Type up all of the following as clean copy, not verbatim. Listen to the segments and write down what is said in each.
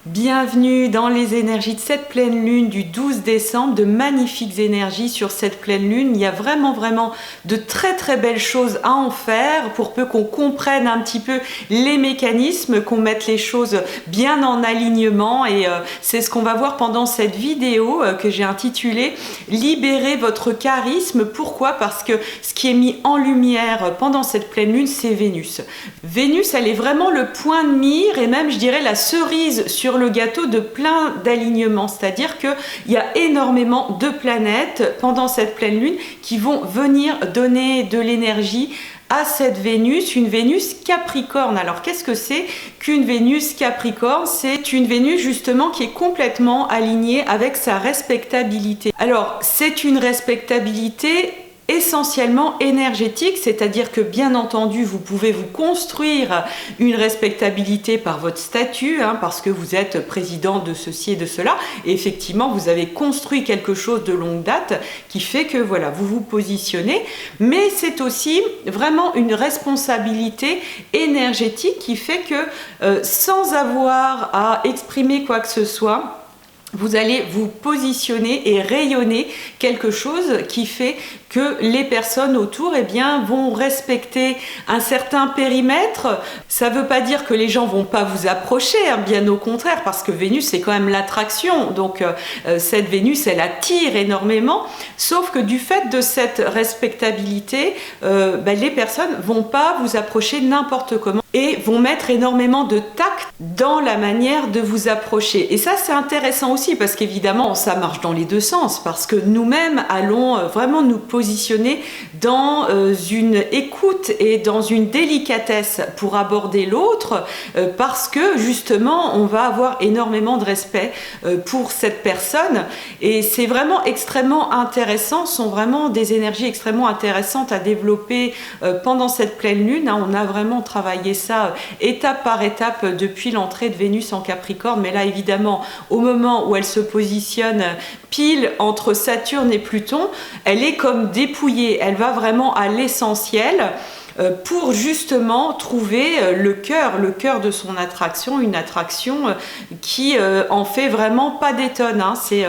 Bienvenue dans les énergies de cette pleine lune du 12 décembre, de magnifiques énergies sur cette pleine lune. Il y a vraiment de très belles choses à en faire pour peu qu'on comprenne un petit peu les mécanismes, qu'on mette les choses bien en alignement et c'est ce qu'on va voir pendant cette vidéo que j'ai intitulée Libérez votre charisme. Pourquoi? Parce que ce qui est mis en lumière pendant cette pleine lune, c'est Vénus. Vénus, elle est vraiment le point de mire et même, je dirais, la cerise sur le gâteau de plein d'alignements, c'est-à-dire qu'il y a énormément de planètes pendant cette pleine lune qui vont venir donner de l'énergie à cette Vénus, une Vénus Capricorne. Alors qu'est-ce que c'est qu'une Vénus Capricorne? C'est une Vénus justement qui est complètement alignée avec sa respectabilité. Alors c'est une respectabilité essentiellement énergétique, c'est-à-dire que bien entendu vous pouvez vous construire une respectabilité par votre statut, parce que vous êtes président de ceci et de cela, et effectivement vous avez construit quelque chose de longue date qui fait que voilà, vous vous positionnez, mais c'est aussi vraiment une responsabilité énergétique qui fait que sans avoir à exprimer quoi que ce soit, vous allez vous positionner et rayonner quelque chose qui fait que les personnes autour vont respecter un certain périmètre. Ça ne veut pas dire que les gens ne vont pas vous approcher, bien au contraire, parce que Vénus c'est quand même l'attraction, donc cette Vénus elle attire énormément, sauf que du fait de cette respectabilité, les personnes ne vont pas vous approcher n'importe comment et vont mettre énormément de tact dans la manière de vous approcher. Et ça c'est intéressant aussi parce qu'évidemment ça marche dans les deux sens, parce que nous-mêmes allons vraiment nous positionner dans une écoute et dans une délicatesse pour aborder l'autre, parce que justement on va avoir énormément de respect pour cette personne, et c'est vraiment extrêmement intéressant. Ce sont vraiment des énergies extrêmement intéressantes à développer pendant cette pleine lune. On a vraiment travaillé ça étape par étape depuis l'entrée de Vénus en Capricorne, mais là évidemment au moment où elle se positionne pile entre Saturne et Pluton, elle est comme dépouillée, elle va vraiment à l'essentiel pour justement trouver le cœur de son attraction, une attraction qui en fait vraiment pas des tonnes. C'est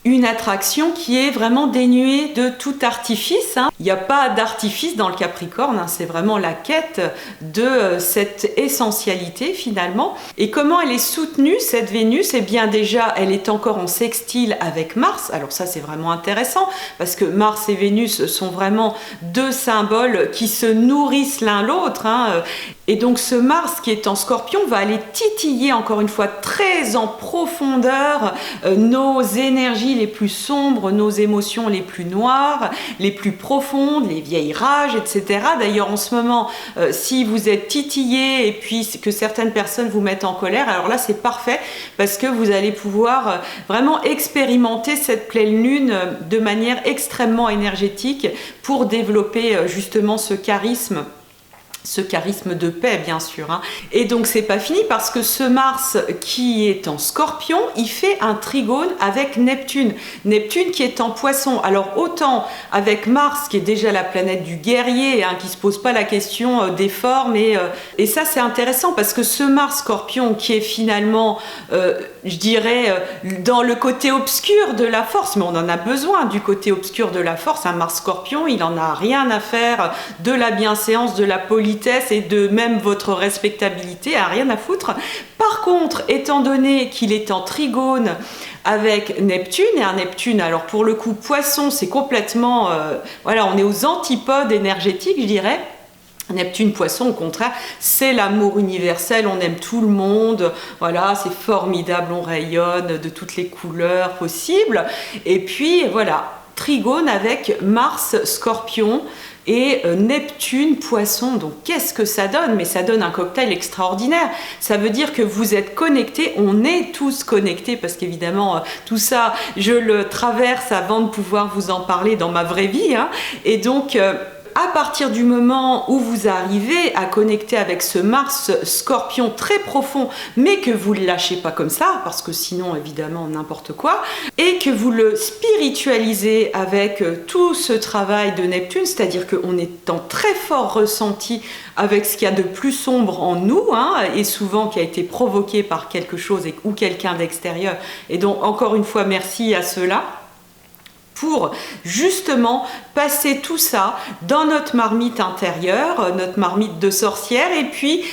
une attraction qui est vraiment dénuée de tout artifice. Il n'y a pas d'artifice dans le Capricorne, c'est vraiment la quête de cette essentialité finalement. Et comment elle est soutenue, cette Vénus? Bien déjà, elle est encore en sextile avec Mars. Alors ça c'est vraiment intéressant parce que Mars et Vénus sont vraiment deux symboles qui se nourrissent l'un l'autre, et donc ce Mars qui est en Scorpion va aller titiller encore une fois très en profondeur nos énergies les plus sombres, nos émotions les plus noires, les plus profondes, les vieilles rages, etc. D'ailleurs en ce moment, si vous êtes titillé et puis que certaines personnes vous mettent en colère, alors là c'est parfait parce que vous allez pouvoir vraiment expérimenter cette pleine lune de manière extrêmement énergétique pour développer justement ce charisme de paix, bien sûr. Et donc c'est pas fini parce que ce Mars qui est en Scorpion, il fait un trigone avec Neptune qui est en Poisson. Alors autant avec Mars qui est déjà la planète du guerrier, qui se pose pas la question des formes, et ça c'est intéressant parce que ce Mars Scorpion qui est finalement je dirais dans le côté obscur de la force, mais on en a besoin du côté obscur de la force. Un Mars Scorpion, il en a rien à faire de la bienséance, de la politesse et de même votre respectabilité, a rien à foutre. Par contre, étant donné qu'il est en trigone avec Neptune, et un Neptune, alors pour le coup Poisson, c'est complètement on est aux antipodes énergétiques, je dirais. Neptune Poisson, au contraire, c'est l'amour universel, on aime tout le monde, voilà, c'est formidable, on rayonne de toutes les couleurs possibles. Et puis voilà, trigone avec Mars Scorpion et Neptune Poisson. Donc qu'est-ce que ça donne? Mais ça donne un cocktail extraordinaire. Ça veut dire que vous êtes connectés, on est tous connectés, parce qu'évidemment tout ça je le traverse avant de pouvoir vous en parler dans ma vraie vie, et donc à partir du moment où vous arrivez à connecter avec ce Mars Scorpion très profond, mais que vous ne le lâchez pas comme ça, parce que sinon évidemment n'importe quoi, et que vous le spiritualisez avec tout ce travail de Neptune, c'est-à-dire qu'on est en très fort ressenti avec ce qu'il y a de plus sombre en nous, et souvent qui a été provoqué par quelque chose ou quelqu'un d'extérieur. Et donc encore une fois, merci à ceux-là, pour justement passer tout ça dans notre marmite intérieure, notre marmite de sorcière, et puis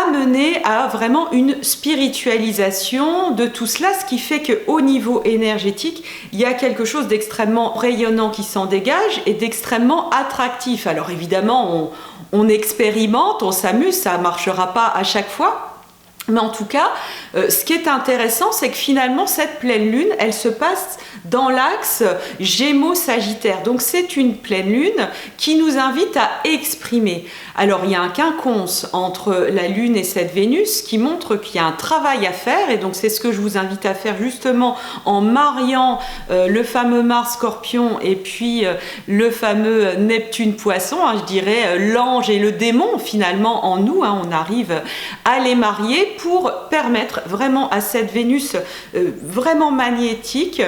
amener à vraiment une spiritualisation de tout cela, ce qui fait qu'au niveau énergétique, il y a quelque chose d'extrêmement rayonnant qui s'en dégage et d'extrêmement attractif. Alors évidemment, on expérimente, on s'amuse, ça ne marchera pas à chaque fois. Mais en tout cas, ce qui est intéressant, c'est que finalement, cette pleine lune, elle se passe dans l'axe Gémeaux-Sagittaire. Donc c'est une pleine lune qui nous invite à exprimer. Alors il y a un quinconce entre la lune et cette Vénus qui montre qu'il y a un travail à faire, et donc c'est ce que je vous invite à faire justement en mariant le fameux Mars Scorpion et puis le fameux Neptune Poisson, je dirais l'ange et le démon finalement en nous, on arrive à les marier pour permettre vraiment à cette Vénus vraiment magnétique,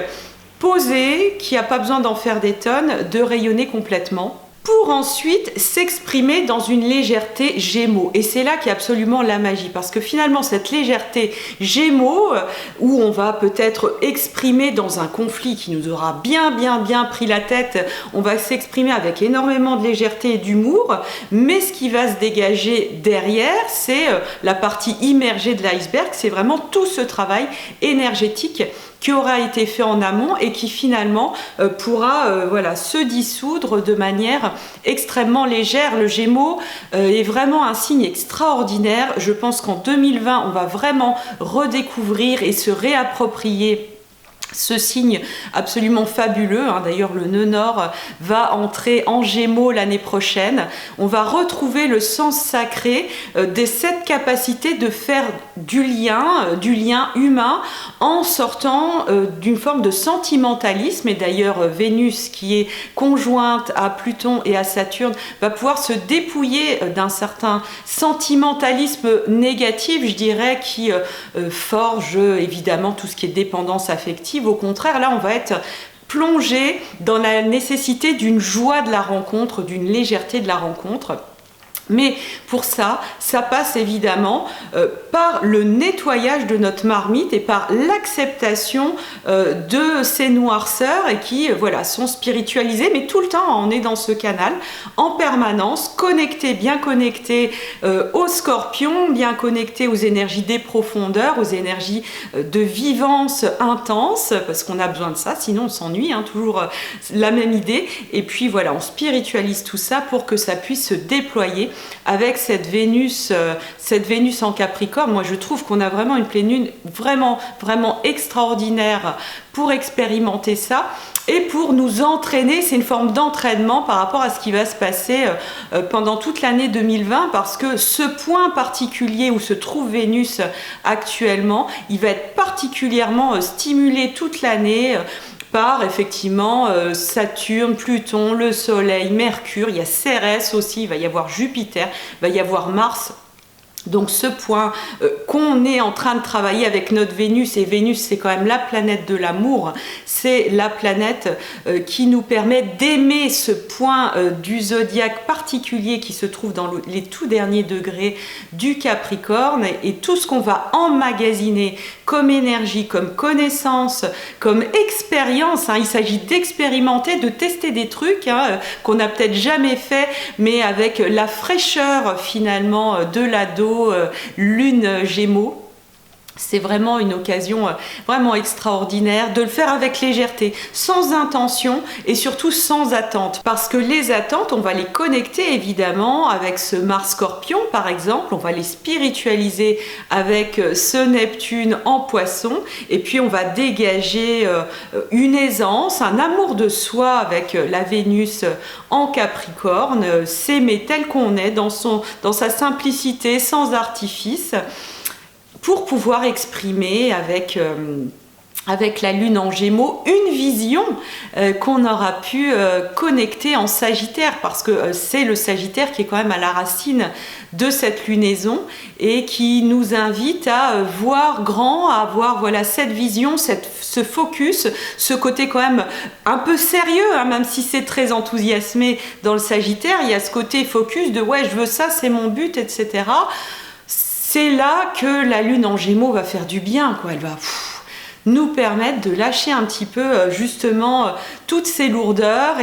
posée, qui n'a pas besoin d'en faire des tonnes, de rayonner complètement, pour ensuite s'exprimer dans une légèreté Gémeaux. Et c'est là qu'il y a absolument la magie, parce que finalement cette légèreté Gémeaux, où on va peut-être exprimer dans un conflit qui nous aura bien pris la tête, on va s'exprimer avec énormément de légèreté et d'humour, mais ce qui va se dégager derrière, c'est la partie immergée de l'iceberg, c'est vraiment tout ce travail énergétique qui aura été fait en amont et qui finalement pourra se dissoudre de manière extrêmement légère. Le Gémeaux est vraiment un signe extraordinaire. Je pense qu'en 2020, on va vraiment redécouvrir et se réapproprier ce signe absolument fabuleux. D'ailleurs, le nœud nord va entrer en Gémeaux l'année prochaine. On va retrouver le sens sacré de cette capacité de faire du lien humain en sortant d'une forme de sentimentalisme. Et d'ailleurs, Vénus, qui est conjointe à Pluton et à Saturne, va pouvoir se dépouiller d'un certain sentimentalisme négatif, je dirais, qui forge évidemment tout ce qui est dépendance affective. Au contraire, là, on va être plongé dans la nécessité d'une joie de la rencontre, d'une légèreté de la rencontre. Mais pour ça, ça passe évidemment par le nettoyage de notre marmite et par l'acceptation de ces noirceurs et qui sont spiritualisées, mais tout le temps on est dans ce canal en permanence, bien connecté aux scorpions, bien connecté aux énergies des profondeurs, aux énergies de vivance intense, parce qu'on a besoin de ça, sinon on s'ennuie, toujours la même idée. Et puis on spiritualise tout ça pour que ça puisse se déployer avec cette Vénus en Capricorne. Moi je trouve qu'on a vraiment une pleine lune vraiment extraordinaire pour expérimenter ça et pour nous entraîner. C'est une forme d'entraînement par rapport à ce qui va se passer pendant toute l'année 2020, parce que ce point particulier où se trouve Vénus actuellement, il va être particulièrement stimulé toute l'année par effectivement Saturne, Pluton, le Soleil, Mercure, il y a Cérès aussi, il va y avoir Jupiter, il va y avoir Mars. Donc ce point qu'on est en train de travailler avec notre Vénus, et Vénus c'est quand même la planète de l'amour, c'est la planète qui nous permet d'aimer ce point du zodiaque particulier qui se trouve dans les tout derniers degrés du Capricorne, et tout ce qu'on va emmagasiner comme énergie, comme connaissance, comme expérience, il s'agit d'expérimenter, de tester des trucs qu'on n'a peut-être jamais fait, mais avec la fraîcheur finalement de l'ado, lune Gémeaux. C'est vraiment une occasion vraiment extraordinaire de le faire avec légèreté, sans intention et surtout sans attente. Parce que les attentes, on va les connecter évidemment avec ce Mars Scorpion par exemple, on va les spiritualiser avec ce Neptune en Poisson, et puis on va dégager une aisance, un amour de soi avec la Vénus en Capricorne, s'aimer tel qu'on est dans sa simplicité, sans artifice, pour pouvoir exprimer avec avec la lune en Gémeaux, une vision qu'on aura pu connecter en Sagittaire, parce que c'est le Sagittaire qui est quand même à la racine de cette lunaison et qui nous invite à voir grand, à avoir voilà, cette vision, ce focus, ce côté quand même un peu sérieux, hein, même si c'est très enthousiasmé dans le Sagittaire, il y a ce côté focus de ouais, je veux ça, c'est mon but, etc. C'est là que la lune en Gémeaux va faire du bien, quoi. Elle va nous permettre de lâcher un petit peu justement toutes ces lourdeurs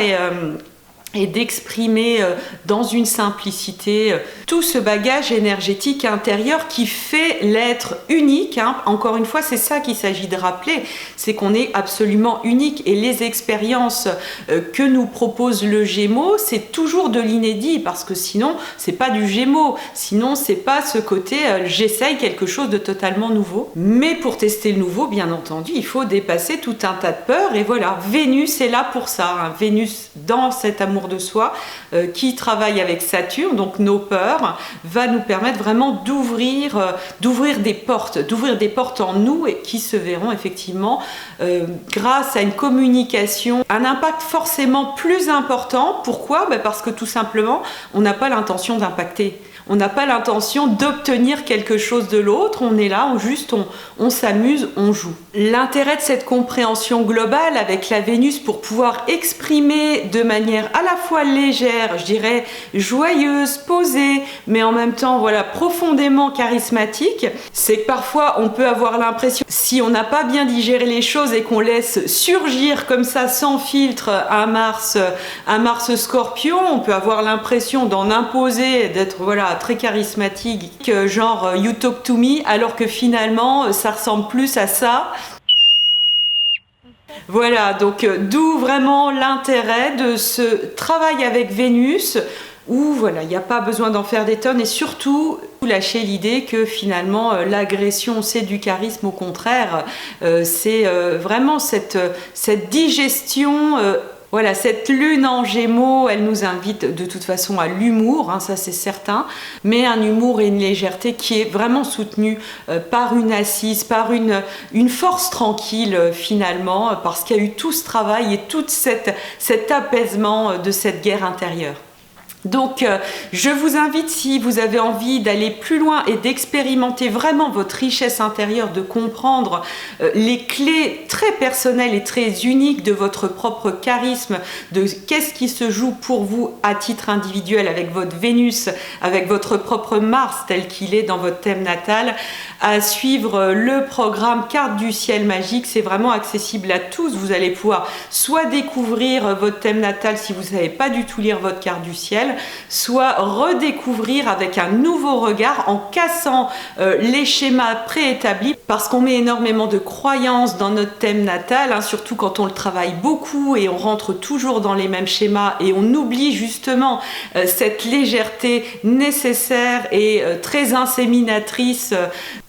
et d'exprimer dans une simplicité tout ce bagage énergétique intérieur qui fait l'être unique. Hein. Encore une fois, c'est ça qu'il s'agit de rappeler, c'est qu'on est absolument unique et les expériences que nous propose le Gémeaux, c'est toujours de l'inédit parce que sinon, c'est pas du Gémeaux, sinon c'est pas ce côté j'essaye quelque chose de totalement nouveau. Mais pour tester le nouveau, bien entendu, il faut dépasser tout un tas de peurs et voilà, Vénus est là pour ça. Hein. Vénus dans cet amour de soi qui travaille avec Saturne, donc nos peurs, va nous permettre vraiment d'ouvrir des portes en nous et qui se verront effectivement grâce à une communication, un impact forcément plus important. Pourquoi ? Parce que tout simplement, on n'a pas l'intention d'impacter. On n'a pas l'intention d'obtenir quelque chose de l'autre, on est là, on s'amuse, on joue. L'intérêt de cette compréhension globale avec la Vénus pour pouvoir exprimer de manière à la fois légère, je dirais joyeuse, posée, mais en même temps voilà, profondément charismatique, c'est que parfois on peut avoir l'impression, si on n'a pas bien digéré les choses et qu'on laisse surgir comme ça sans filtre un Mars Scorpion, on peut avoir l'impression d'en imposer, d'être voilà, très charismatique, genre you talk to me, alors que finalement ça ressemble plus à ça. Voilà, donc d'où vraiment l'intérêt de ce travail avec Vénus, où voilà, il n'y a pas besoin d'en faire des tonnes et surtout lâcher l'idée que finalement l'agression c'est du charisme, au contraire, c'est vraiment cette digestion. Voilà, cette lune en Gémeaux, elle nous invite de toute façon à l'humour, hein, ça c'est certain, mais un humour et une légèreté qui est vraiment soutenue par une assise, par une force tranquille finalement, parce qu'il y a eu tout ce travail et tout cet apaisement de cette guerre intérieure. Donc je vous invite, si vous avez envie d'aller plus loin et d'expérimenter vraiment votre richesse intérieure, de comprendre les clés très personnelles et très uniques de votre propre charisme, de qu'est-ce qui se joue pour vous à titre individuel avec votre Vénus, avec votre propre Mars tel qu'il est dans votre thème natal, à suivre le programme Carte du ciel magique. C'est vraiment accessible à tous. Vous allez pouvoir soit découvrir votre thème natal si vous ne savez pas du tout lire votre carte du ciel, soit redécouvrir avec un nouveau regard en cassant les schémas préétablis, parce qu'on met énormément de croyances dans notre thème natal, hein, surtout quand on le travaille beaucoup et on rentre toujours dans les mêmes schémas et on oublie justement cette légèreté nécessaire et très inséminatrice.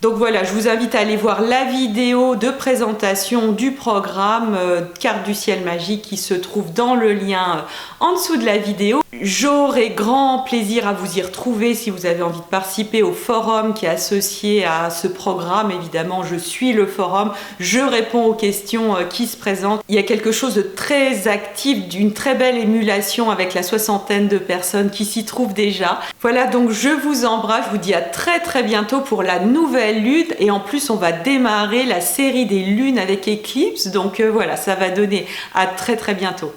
Donc voilà, je vous invite à aller voir la vidéo de présentation du programme Carte du ciel magique qui se trouve dans le lien en dessous de la vidéo. J'aurai grand plaisir à vous y retrouver si vous avez envie de participer au forum qui est associé à ce programme. Évidemment, je suis le forum, je réponds aux questions qui se présentent. Il y a quelque chose de très actif, d'une très belle émulation avec la 60aine de personnes qui s'y trouvent déjà. Voilà, donc je vous embrasse, je vous dis à très très bientôt pour la nouvelle lune. Et en plus, on va démarrer la série des lunes avec éclipse. Donc voilà, ça va donner à très très bientôt.